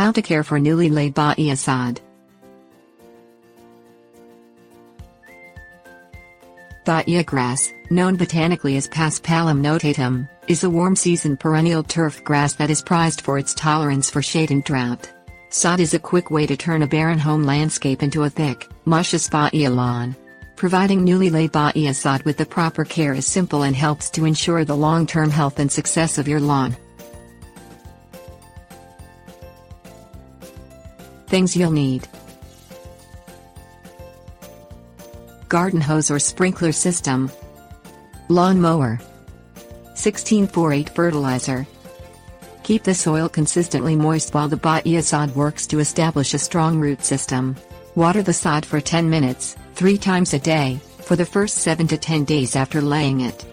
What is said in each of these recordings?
How to care for newly laid Bahia Sod. Bahia grass, known botanically as Paspalum notatum, is a warm-season perennial turf grass that is prized for its tolerance for shade and drought. Sod is a quick way to turn a barren home landscape into a thick, luscious Bahia lawn. Providing newly laid Bahia Sod with the proper care is simple and helps to ensure the long-term health and success of your lawn. Things you'll need: garden hose or sprinkler system, lawn mower, 16-4-8 fertilizer. Keep the soil consistently moist while the Bahia Sod works to establish a strong root system. Water the sod for 10 minutes, 3 times a day, for the first 7 to 10 days after laying it.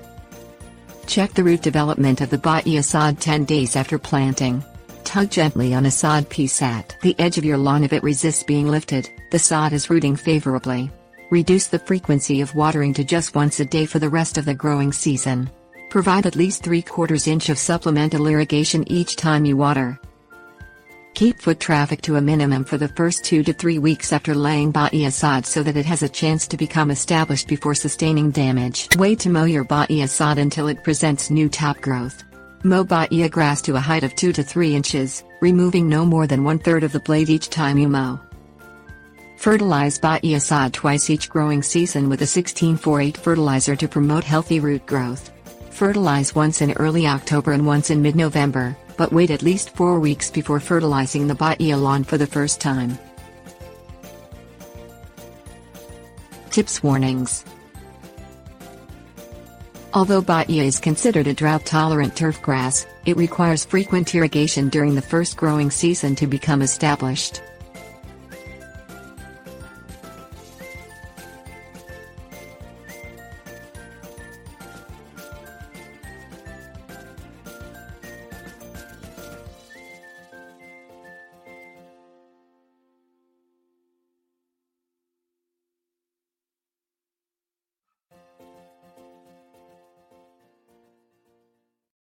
Check the root development of the Bahia Sod 10 days after planting. Tug gently on a sod piece at the edge of your lawn. If it resists being lifted, the sod is rooting favorably. Reduce the frequency of watering to just once a day for the rest of the growing season. Provide at least 3/4 inch of supplemental irrigation each time you water. Keep foot traffic to a minimum for the first 2 to 3 weeks after laying Bahia Sod so that it has a chance to become established before sustaining damage. Wait to mow your Bahia Sod until it presents new top growth. Mow Bahia grass to a height of 2 to 3 inches, removing no more than 1/3 of the blade each time you mow. Fertilize Bahia Sod twice each growing season with a 16-4-8 fertilizer to promote healthy root growth. Fertilize once in early October and once in mid-November, but wait at least 4 weeks before fertilizing the Bahia lawn for the first time. Tips. Warnings. Although Bahia is considered a drought-tolerant turf grass, it requires frequent irrigation during the first growing season to become established.